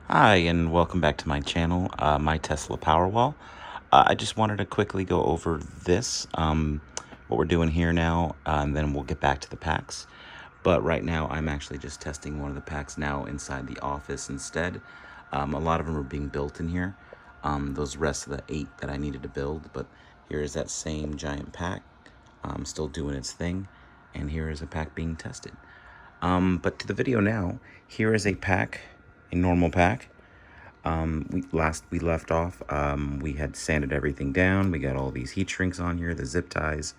Hi, and welcome back to my channel, my Tesla Powerwall. I just wanted to quickly go over this, what we're doing here now, and then we'll get back to the packs. But right now, I'm actually just testing one of the packs now inside the office instead. A lot of them are being built in here, those rest of the 8 that I needed to build. But here is that same giant pack, still doing its thing, and here is a pack being tested. But to the video now, here is a pack, a normal pack. We left off, we had sanded everything down. We got all these heat shrinks on here, the zip ties,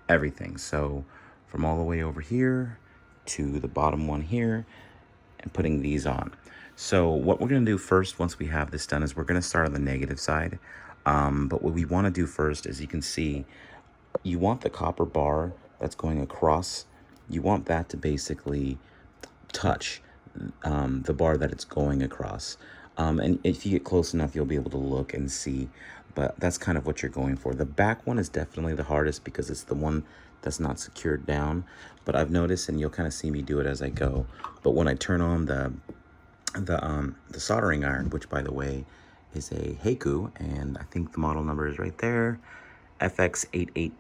everything. So from all the way over here to the bottom one here and putting these on. So what we're going to do first, once we have this done, is we're going to start on the negative side. But what we want to do first, as you can see, you want the copper bar that's going across, you want that to basically touch the bar that it's going across. And if you get close enough, you'll be able to look and see, but that's kind of what you're going for. The back one is definitely the hardest because it's the one that's not secured down, but I've noticed, and you'll kind of see me do it as I go, but when I turn on the soldering iron, which by the way is a Hakko, and I think the model number is right there, FX888D.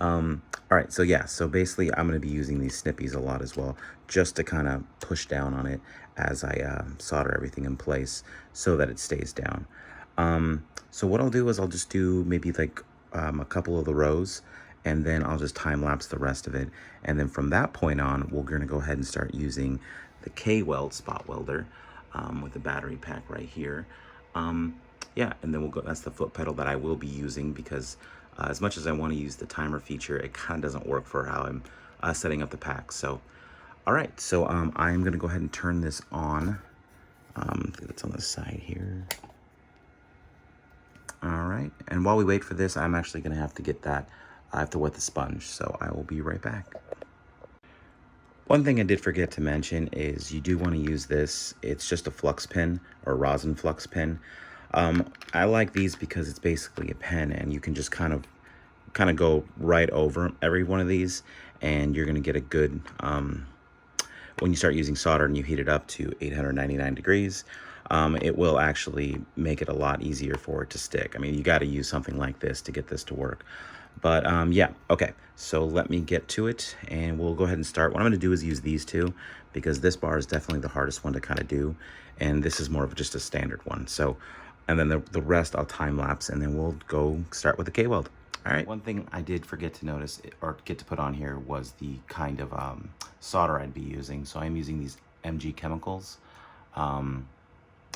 All right, so yeah, so basically I'm going to be using these snippies a lot as well, just to kind of push down on it as I solder everything in place so that it stays down. So what I'll do is I'll just do maybe like a couple of the rows, and then I'll just time lapse the rest of it. And then from that point on, we're going to go ahead and start using the Kweld spot welder with the battery pack right here. Yeah, and then we'll go, that's the foot pedal that I will be using because as much as I want to use the timer feature, it kind of doesn't work for how I'm setting up the pack. So, all right, so I'm going to go ahead and turn this on. I think it's on the side here. All right, and while we wait for this, I'm actually going to have to get that. I have to wet the sponge, so I will be right back. One thing I did forget to mention is you do want to use this. It's just a flux pen or rosin flux pen. I like these because it's basically a pen, and you can just kind of go right over every one of these, and you're going to get a good when you start using solder and you heat it up to 899 degrees, it will actually make it a lot easier for it to stick. I mean, you got to use something like this to get this to work. But yeah, okay, so let me get to it and we'll go ahead and start. What I'm going to do is use these two because this bar is definitely the hardest one to kind of do, and this is more of just a standard one. So, and then the rest I'll time lapse, and then we'll go start with the Kweld. All right. One thing I did forget to notice or get to put on here was the kind of solder I'd be using. So I'm using these MG chemicals.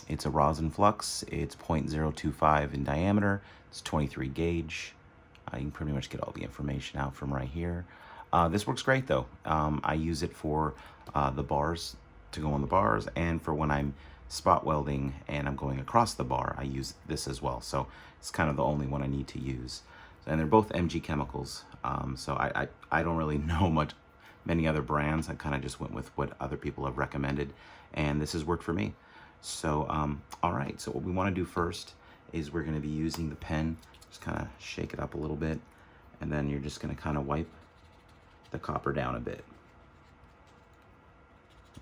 It's a rosin flux. It's 0.025 in diameter. It's 23 gauge. You can pretty much get all the information out from right here. This works great though. I use it for the bars, to go on the bars, and for when I'm spot welding and I'm going across the bar, I use this as well. So it's kind of the only one I need to use. And they're both MG chemicals. So I don't really know many other brands. I kind of just went with what other people have recommended, and this has worked for me. So, all right, so what we want to do first is we're going to be using the pen. Just kind of shake it up a little bit, and then you're just going to kind of wipe the copper down a bit.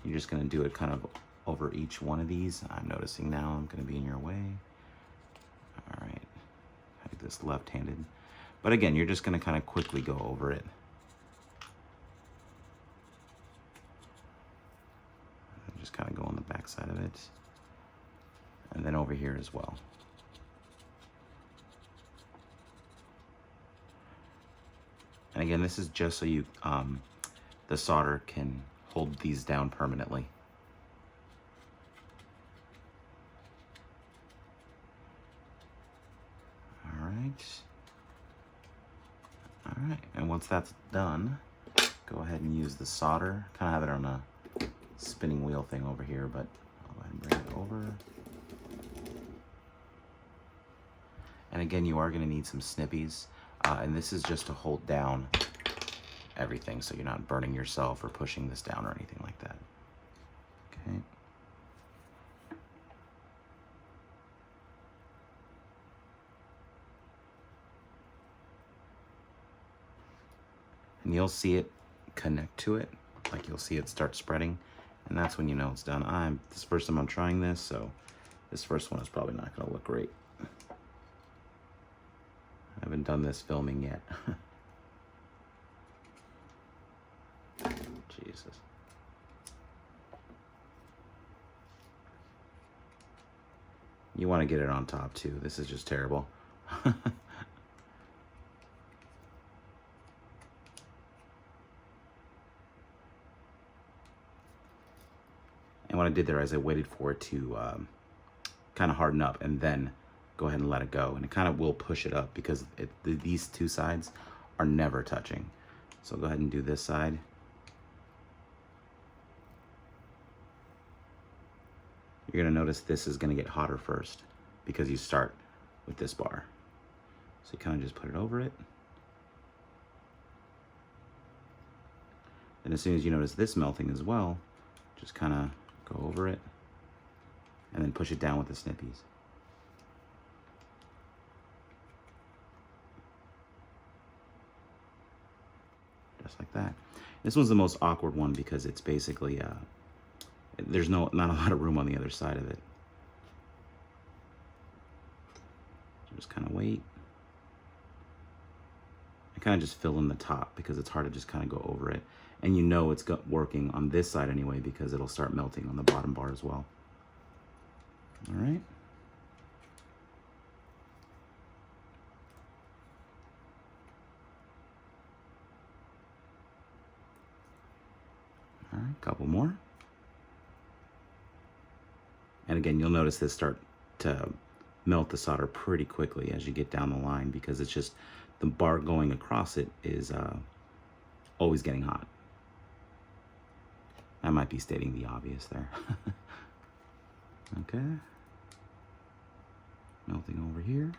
You're just going to do it kind of over each one of these. I'm noticing now I'm going to be in your way. All right, I do this left-handed. But again, you're just going to kind of quickly go over it. Just kind of go on the back side of it. And then over here as well. And again, this is just so you, the solder can hold these down permanently. All right. All right, and once that's done, go ahead and use the solder. Kind of have it on a spinning wheel thing over here, but I'll go ahead and bring it over. And again, you are going to need some snippies, and this is just to hold down everything so you're not burning yourself or pushing this down or anything like that. Okay. And you'll see it connect to it, like you'll see it start spreading, And that's when you know it's done. This is the first time I'm trying this, so this first one is probably not going to look great. I haven't done this filming yet. Jesus. You want to get it on top too. This is just terrible. And what I did there is I waited for it to kind of harden up and then go ahead and let it go. And it kind of will push it up because these two sides are never touching. So I'll go ahead and do this side. You're going to notice this is going to get hotter first because you start with this bar. So you kind of just put it over it. And as soon as you notice this melting as well, just kind of go over it and then push it down with the snippies. Just like that. This one's the most awkward one because it's basically, there's not a lot of room on the other side of it. So just kind of wait. I kind of just fill in the top because it's hard to just kind of go over it. And you know it's working on this side anyway because it'll start melting on the bottom bar as well. All right. All right, couple more. And again, you'll notice this start to melt the solder pretty quickly as you get down the line because it's just the bar going across it is always getting hot. I might be stating the obvious there. Okay. Melting over here.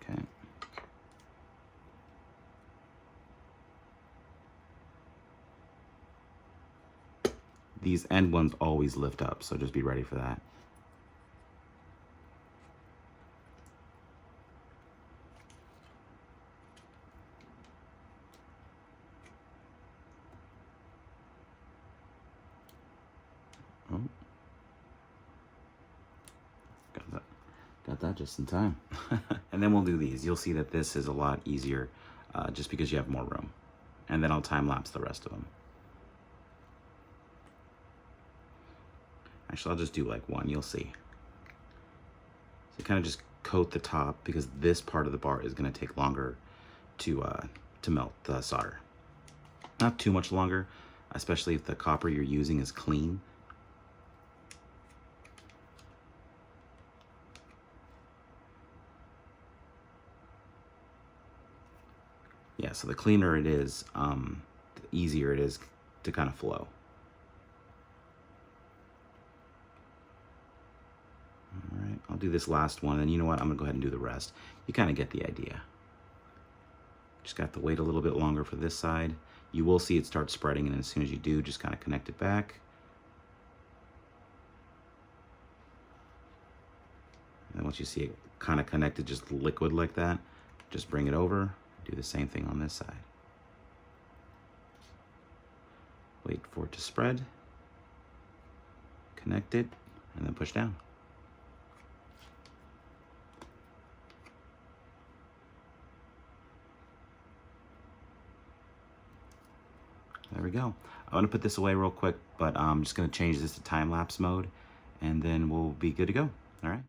Okay. These end ones always lift up, so just be ready for that. Oh. Got that just in time. And then we'll do these. You'll see that this is a lot easier just because you have more room. And then I'll time lapse the rest of them. Actually, I'll just do like one, you'll see. So kind of just coat the top because this part of the bar is going to take longer to melt the solder. Not too much longer, especially if the copper you're using is clean. Yeah, so the cleaner it is, the easier it is to kind of flow. All right, I'll do this last one, and you know what? I'm gonna go ahead and do the rest. You kind of get the idea. Just got to wait a little bit longer for this side. You will see it start spreading, and as soon as you do, just kind of connect it back. And then once you see it kind of connected, just liquid like that, just bring it over. Do the same thing on this side. Wait for it to spread, connect it, and then push down. There we go. I'm gonna put this away real quick, but I'm just gonna change this to time-lapse mode, and then we'll be good to go. All right.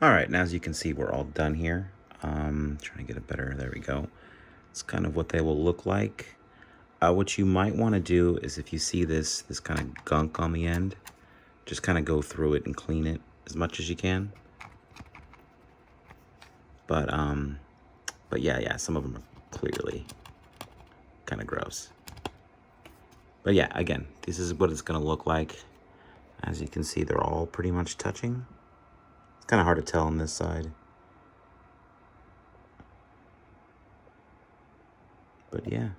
All right, now as you can see, we're all done here. Trying to get it better. There we go. It's kind of what they will look like. What you might want to do is, if you see this kind of gunk on the end, just kind of go through it and clean it as much as you can. But yeah, some of them are clearly kind of gross. But yeah, again, this is what it's going to look like. As you can see, they're all pretty much touching. It's kind of hard to tell on this side. But yeah,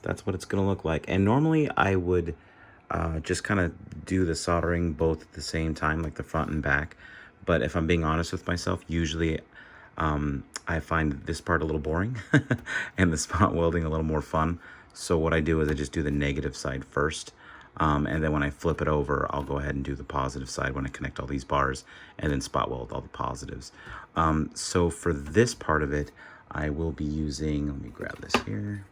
that's what it's going to look like. And normally I would just kind of do the soldering both at the same time, like the front and back. But if I'm being honest with myself, usually I find this part a little boring and the spot welding a little more fun. So what I do is I just do the negative side first. And then when I flip it over, I'll go ahead and do the positive side when I connect all these bars, and then spot weld all the positives. So for this part of it, I will be using, let me grab this here,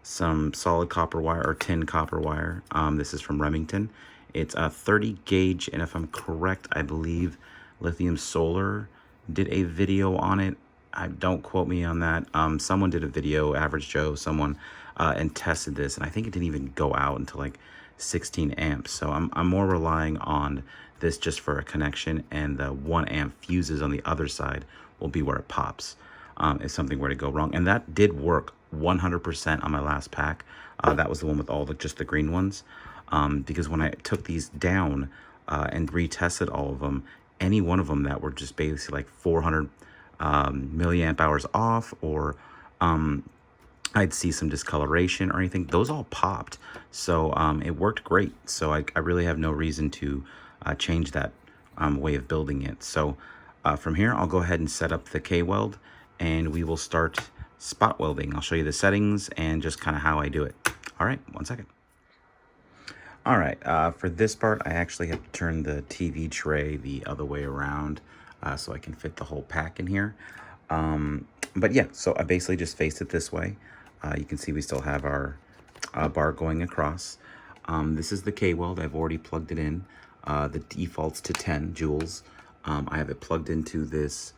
some solid copper wire or tin copper wire. This is from Remington. It's a 30 gauge, and if I'm correct, I believe Lithium Solar did a video on it. Don't quote me on that. Someone did a video, Average Joe, someone, and tested this, and I think it didn't even go out until like 16 amps. So I'm more relying on this just for a connection, and the 1 amp fuses on the other side will be where it pops if something were to go wrong. And that did work 100% on my last pack. That was the one with all just the green ones. Because when I took these down and retested all of them, any one of them that were just basically like 400 milliamp hours off, or I'd see some discoloration or anything, those all popped. So it worked great. So I really have no reason to change that way of building it. So from here, I'll go ahead and set up the Kweld, and we will start spot welding. I'll show you the settings and just kind of how I do it. All right, 1 second. All right, for this part, I actually have to turn the TV tray the other way around so I can fit the whole pack in here. But yeah, so I basically just faced it this way. You can see we still have our bar going across. This is the Kweld. I've already plugged it in. The default's to 10 joules. I have it plugged into this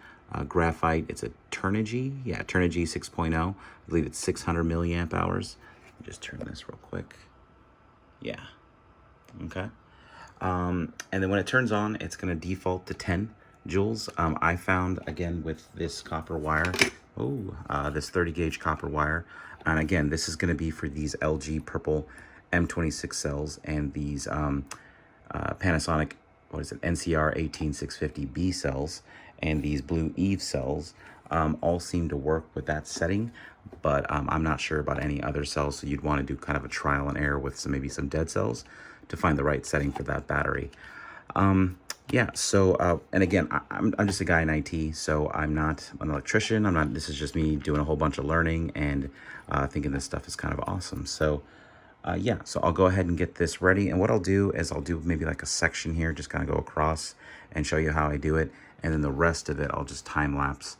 graphite. It's a Turnigy. Yeah, Turnigy 6.0. I believe it's 600 milliamp hours. Let me just turn this real quick. Yeah. Okay. And then when it turns on, it's going to default to 10 joules. I found, again, with this copper wire, this 30 gauge copper wire. And again, this is going to be for these LG purple M26 cells and these Panasonic, what is it, NCR 18650B cells, and these blue Eve cells. All seem to work with that setting, but I'm not sure about any other cells, so you'd want to do kind of a trial and error with maybe some dead cells to find the right setting for that battery. Yeah, so, and again, I'm just a guy in IT, so I'm not an electrician. This is just me doing a whole bunch of learning and thinking this stuff is kind of awesome. So, yeah, so I'll go ahead and get this ready. And what I'll do is I'll do maybe like a section here, just kind of go across and show you how I do it. And then the rest of it, I'll just time lapse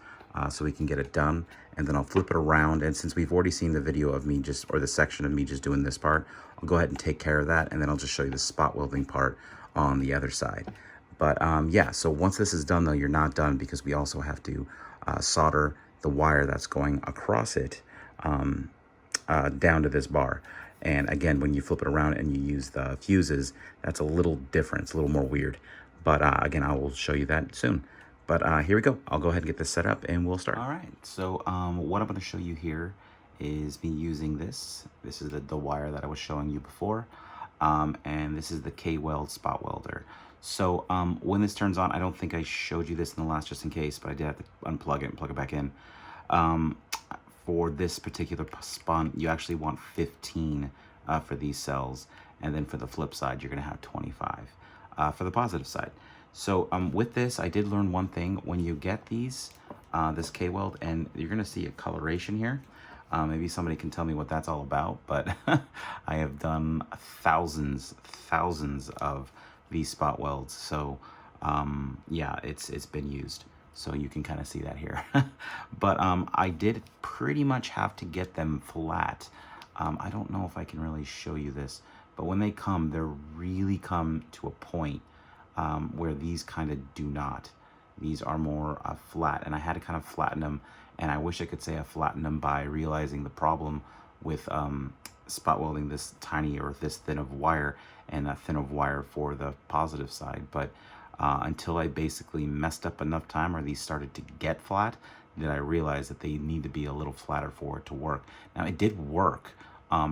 so we can get it done. And then I'll flip it around. And since we've already seen the video of me or the section of me just doing this part, I'll go ahead and take care of that. And then I'll just show you the spot welding part on the other side. But yeah, so once this is done, though, you're not done, because we also have to solder the wire that's going across it down to this bar. And again, when you flip it around and you use the fuses, that's a little different. It's a little more weird. But again, I will show you that soon. But here we go. I'll go ahead and get this set up and we'll start. All right, so what I'm going to show you here is me using this. This is the wire that I was showing you before. And this is the Kweld spot welder. So when this turns on, I don't think I showed you this in the last, just in case, but I did have to unplug it and plug it back in. For this particular spun, you actually want 15 for these cells, and then for the flip side, you're going to have 25 for the positive side. So with this, I did learn one thing. When you get these, this Kweld, and you're going to see a coloration here. Maybe somebody can tell me what that's all about, but I have done thousands of these spot welds. So yeah, it's been used. So you can kind of see that here. But I did pretty much have to get them flat. I don't know if I can really show you this, But when they come, they're really come to a point where these kind of do not. These are more flat, and I had to kind of flatten them. And I wish I could say I flattened them by realizing the problem with spot welding this tiny or this thin of wire and a thin of wire for the positive side. But until I basically messed up enough time or these started to get flat, that I realized that they need to be a little flatter for it to work. Now it did work.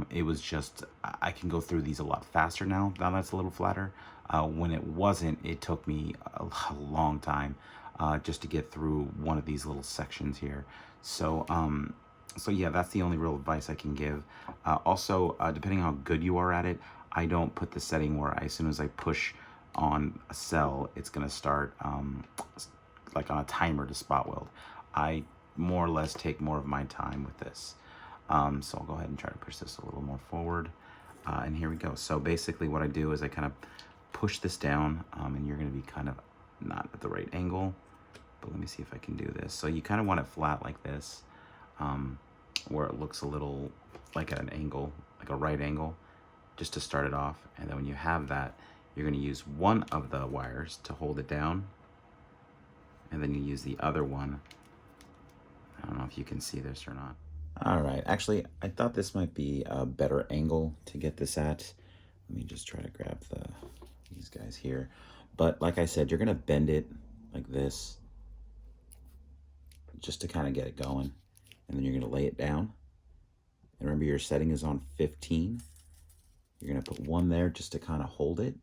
It was just, I can go through these a lot faster now that's a little flatter. When it wasn't, it took me a long time just to get through one of these little sections here. So so yeah, that's the only real advice I can give. Also, depending on how good you are at it, I don't put the setting where as soon as I push on a cell, it's gonna start like on a timer to spot weld. I more or less take more of my time with this. So I'll go ahead and try to push this a little more forward. And here we go. So basically what I do is I kind of push this down, and you're gonna be kind of not at the right angle, but let me see if I can do this. So you kind of want it flat like this, where it looks a little like at an angle, like a right angle, just to start it off. And then when you have that, you're gonna use one of the wires to hold it down, and then you use the other one. I don't know if you can see this or not. All right, actually, I thought this might be a better angle to get this at. Let me just try to grab these guys here. But like I said, you're gonna bend it like this just to kind of get it going. And then you're gonna lay it down. And remember your setting is on 15. You're gonna put one there just to kind of hold it.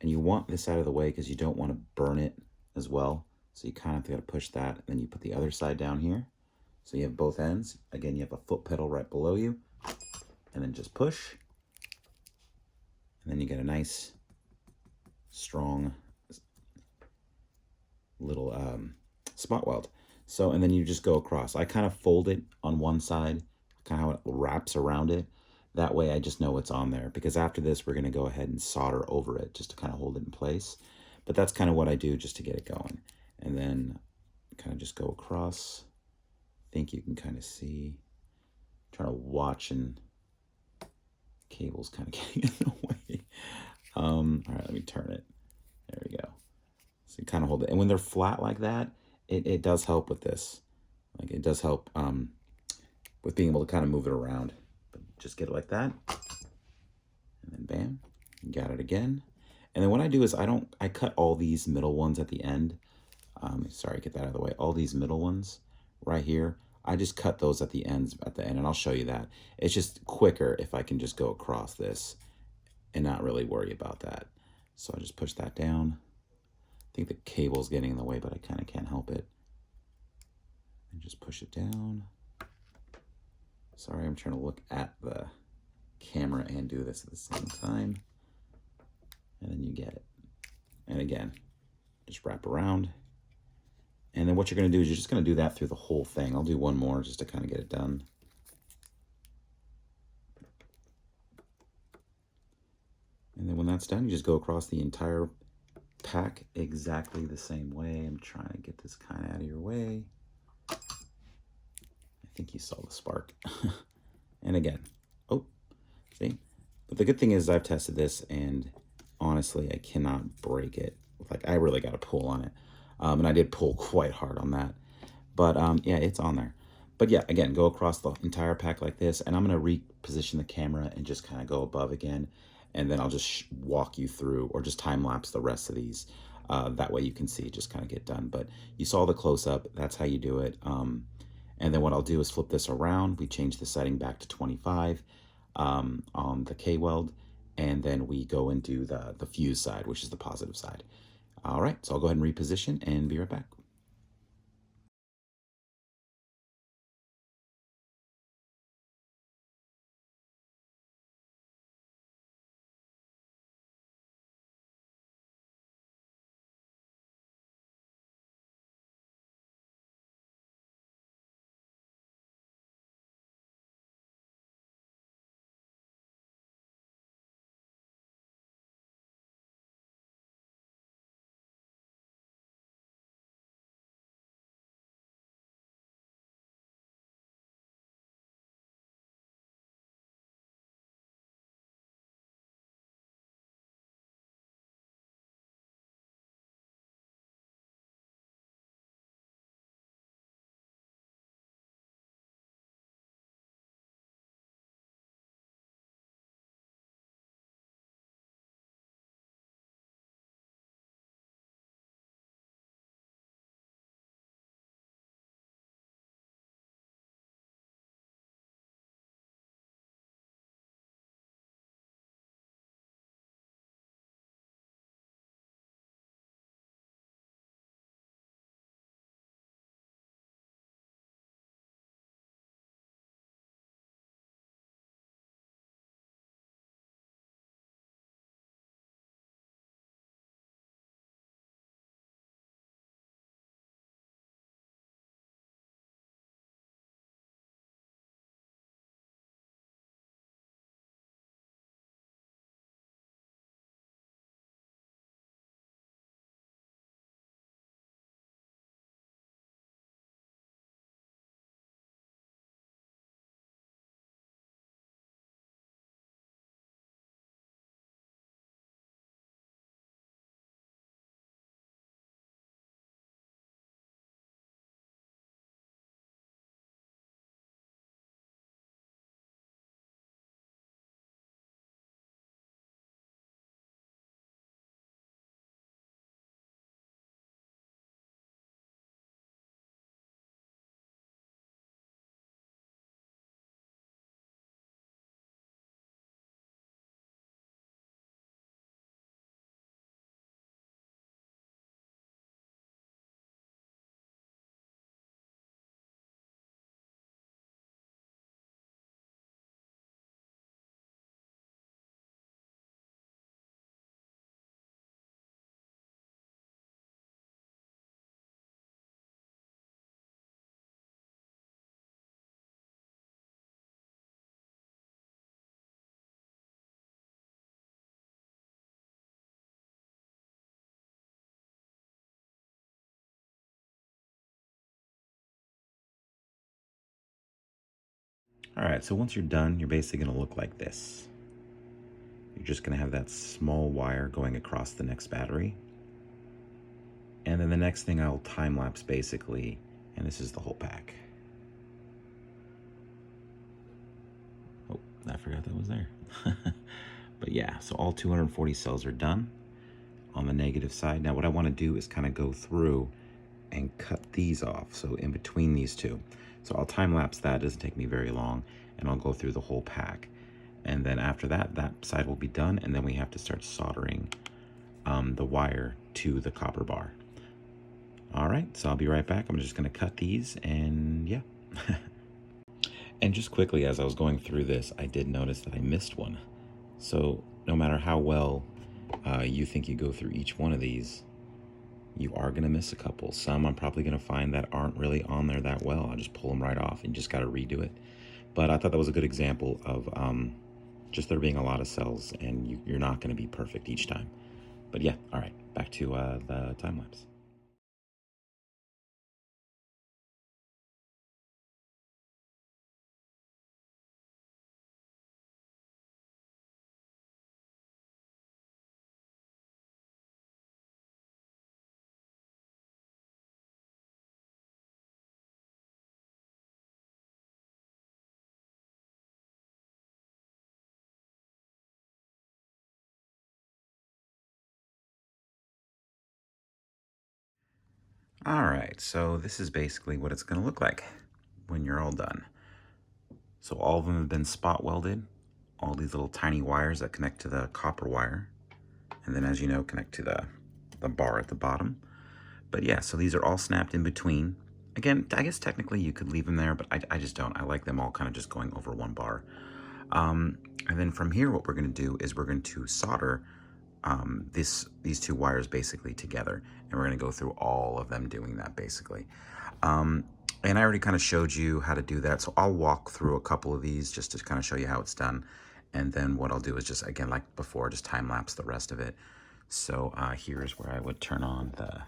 And you want this out of the way because you don't want to burn it as well. So you kind of got to push that. And then you put the other side down here. So you have both ends. Again, you have a foot pedal right below you. And then just push. And then you get a nice, strong little spot weld. So, and then you just go across. I kind of fold it on one side, kind of how it wraps around it. That way I just know it's on there, because after this, we're going to go ahead and solder over it just to kind of hold it in place. But that's kind of what I do just to get it going. And then kind of just go across. I think you can kind of see, I'm trying to watch, and cable's kind of getting in the way. All right, let me turn it. There we go. So you kind of hold it. And when they're flat like that, it does help with this. Like it does help with being able to kind of move it around. But just get it like that. And then bam, you got it again. And then what I do is I cut all these middle ones at the end. Sorry, get that out of the way. All these middle ones right here, I just cut those at the ends at the end, and I'll show you that. It's just quicker if I can just go across this and not really worry about that. So I just push that down. I think the cable's getting in the way, but I kind of can't help it. And just push it down. Sorry, I'm trying to look at the camera and do this at the same time. And then you get it. And again, just wrap around. And then what you're going to do is you're just going to do that through the whole thing. I'll do one more just to kind of get it done. And then when that's done, you just go across the entire pack exactly the same way. I'm trying to get this kind of out of your way. I think you saw the spark. And again, oh, see? But the good thing is I've tested this, and honestly, I cannot break it. Like, I really got to pull on it. And I did pull quite hard on that. But yeah, it's on there. But yeah, again, go across the entire pack like this. And I'm going to reposition the camera and just kind of go above again. And then I'll just walk you through, or just time lapse the rest of these. That way you can see, just kind of get done. But you saw the close up. That's how you do it. And then what I'll do is flip this around. We change the setting back to 25 on the Kweld. And then we go and do the fuse side, which is the positive side. All right, so I'll go ahead and reposition and be right back. All right, so once you're done, you're basically gonna look like this. You're just gonna have that small wire going across the next battery. And then the next thing I'll time lapse basically, and this is the whole pack. Oh, I forgot that was there. But yeah, so all 240 cells are done on the negative side. Now what I want to do is kind of go through and cut these off, so in between these two. So I'll time lapse that, it doesn't take me very long, and I'll go through the whole pack. And then after that, that side will be done, and then we have to start soldering the wire to the copper bar. All right, so I'll be right back. I'm just gonna cut these, and yeah. And just quickly, as I was going through this, I did notice that I missed one. So no matter how well you think you go through each one of these, you are gonna miss a couple. Some I'm probably gonna find that aren't really on there that well. I'll just pull them right off and just gotta redo it. But I thought that was a good example of just there being a lot of cells, and you're not gonna be perfect each time. But yeah, all right, back to the time lapse. All right, so this is basically what it's gonna look like when you're all done. So all of them have been spot welded, all these little tiny wires that connect to the copper wire, and then as you know, connect to the bar at the bottom. But yeah, so these are all snapped in between. Again, I guess technically you could leave them there, but I just don't. I like them all kind of just going over one bar. And then from here, what we're gonna do is we're going to solder these two wires basically together, and we're going to go through all of them doing that basically. And I already kind of showed you how to do that, so I'll walk through a couple of these just to kind of show you how it's done, and then what I'll do is just, again, like before, just time lapse the rest of it. So here's where I would turn on the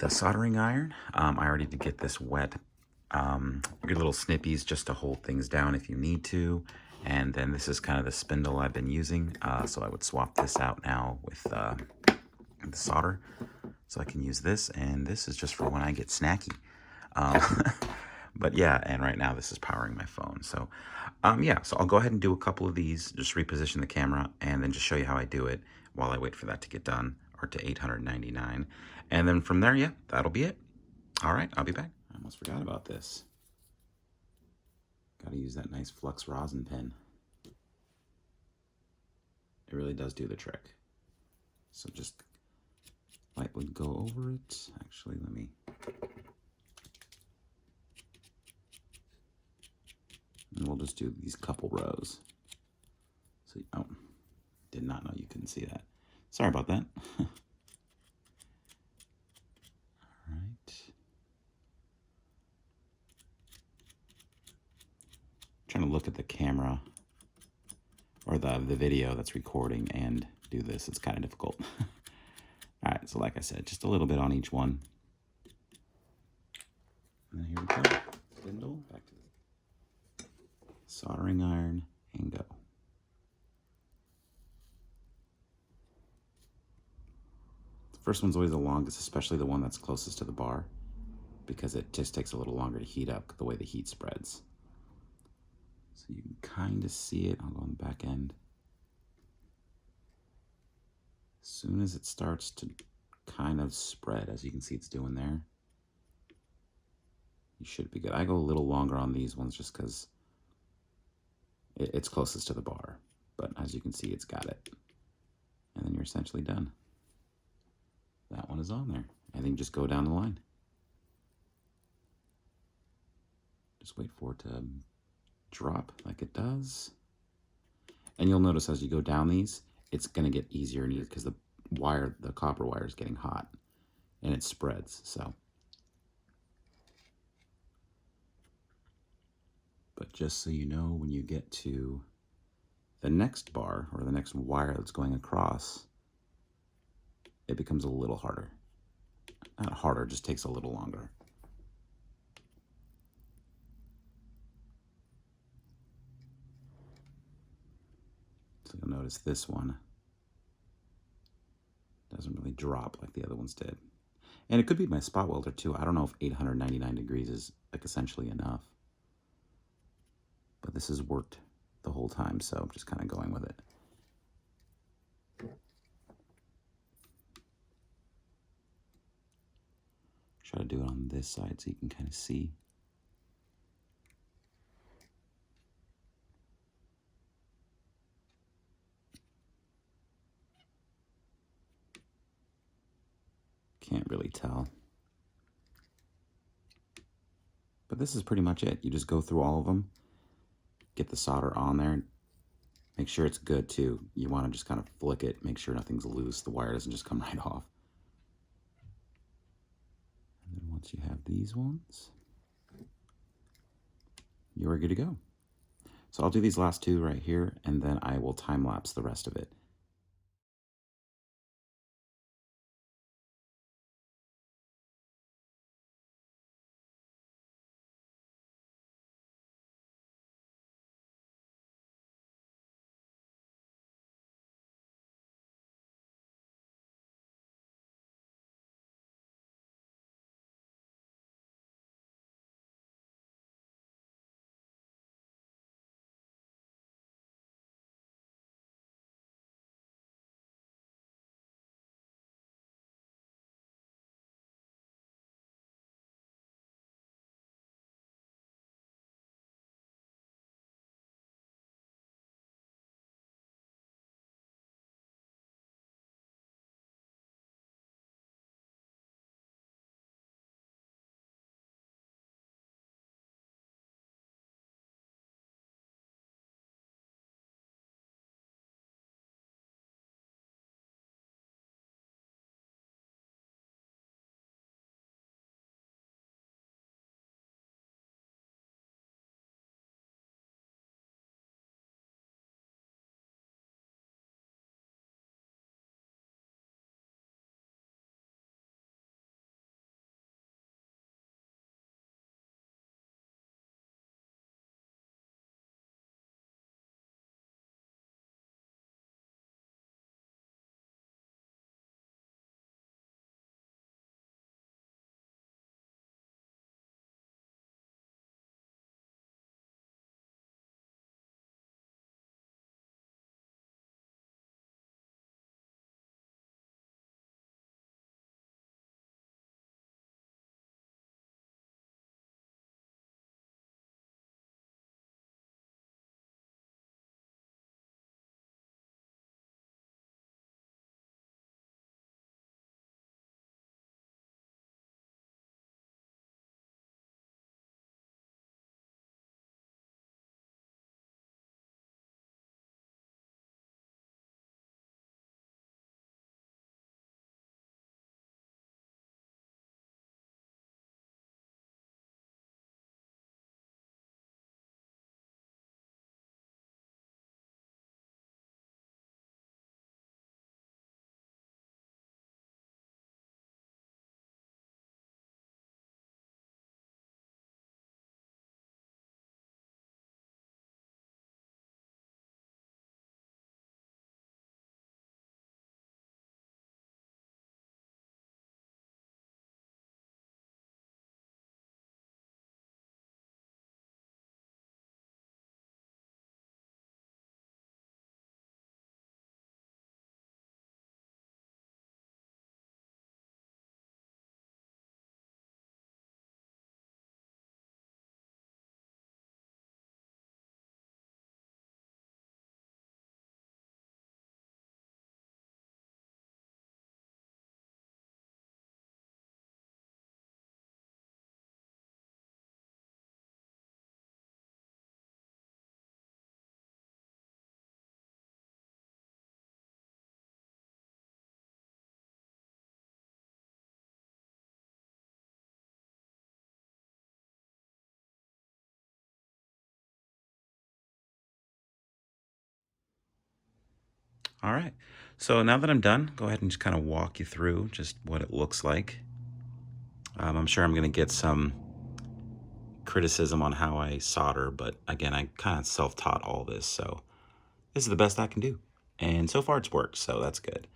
soldering iron. I already did get this wet. Your little snippies just to hold things down if you need to. And then this is kind of the spindle I've been using. So I would swap this out now with the solder. So I can use this, and this is just for when I get snacky. But yeah, and right now this is powering my phone. So yeah, so I'll go ahead and do a couple of these, just reposition the camera, and then just show you how I do it while I wait for that to get done, or to 899. And then from there, yeah, that'll be it. All right, I'll be back. I almost forgot about this. Got to use that nice flux rosin pen. It really does do the trick. So just lightly go over it. Actually, let me. And we'll just do these couple rows. So, oh, did not know you couldn't see that. Sorry about that. All right. Trying to look at the camera or the video that's recording and do this. It's kind of difficult. All right, so like I said, just a little bit on each one. And then here we go. Spindle, back to the soldering iron, and go. The first one's always the longest, especially the one that's closest to the bar, because it just takes a little longer to heat up the way the heat spreads. So you can kind of see it. I'll go on the back end. As soon as it starts to kind of spread, as you can see it's doing there, you should be good. I go a little longer on these ones just because it's closest to the bar. But as you can see, it's got it. And then you're essentially done. That one is on there. And then you just go down the line. Just wait for it to drop like it does. And you'll notice as you go down these, it's going to get easier and easier because the copper wire is getting hot and it spreads. So, but just so you know, when you get to the next bar or the next wire that's going across, it becomes a little harder. Not harder, just takes a little longer. So you'll notice this one doesn't really drop like the other ones did. And it could be my spot welder too. I don't know if 899 degrees is like essentially enough. But this has worked the whole time, so I'm just kind of going with it. Try to do it on this side so you can kind of see. Can't really tell. But this is pretty much it. You just go through all of them, get the solder on there, make sure it's good too. You want to just kind of flick it, make sure nothing's loose, the wire doesn't just come right off. And then once you have these ones, you're good to go. So I'll do these last two right here, and then I will time lapse the rest of it. All right, so now that I'm done, go ahead and just kind of walk you through just what it looks like. I'm sure I'm going to get some criticism on how I solder, but again, I kind of self-taught all this, so this is the best I can do. And so far it's worked, so that's good.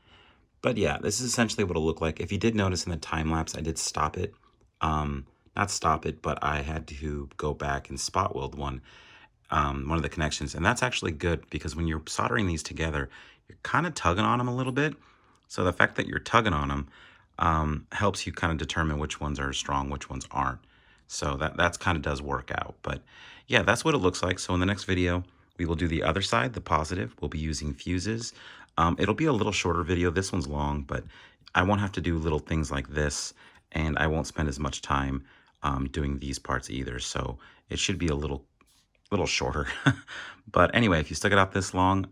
But yeah, this is essentially what it'll look like. If you did notice in the time lapse, I did stop it. Not stop it, but I had to go back and spot weld one of the connections. And that's actually good because when you're soldering these together, you're kind of tugging on them a little bit. So the fact that you're tugging on them helps you kind of determine which ones are strong, which ones aren't. So that's kind of does work out. But yeah, that's what it looks like. So in the next video, we will do the other side, the positive. We'll be using fuses. It'll be a little shorter video. This one's long, but I won't have to do little things like this, and I won't spend as much time doing these parts either. So it should be a little shorter. But anyway, if you stuck it out this long,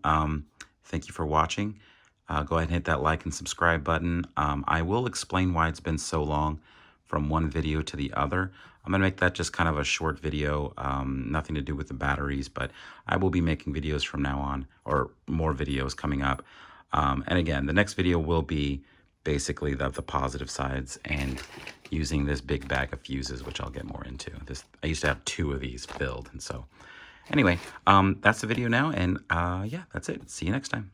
thank you for watching. Go ahead and hit that like and subscribe button. I will explain why it's been so long from one video to the other. I'm going to make that just kind of a short video, nothing to do with the batteries, but I will be making videos from now on, or more videos coming up. And again, the next video will be basically the positive sides and using this big bag of fuses, which I'll get more into. I used to have 2 of these filled, and so anyway, that's the video now, and yeah, that's it. See you next time.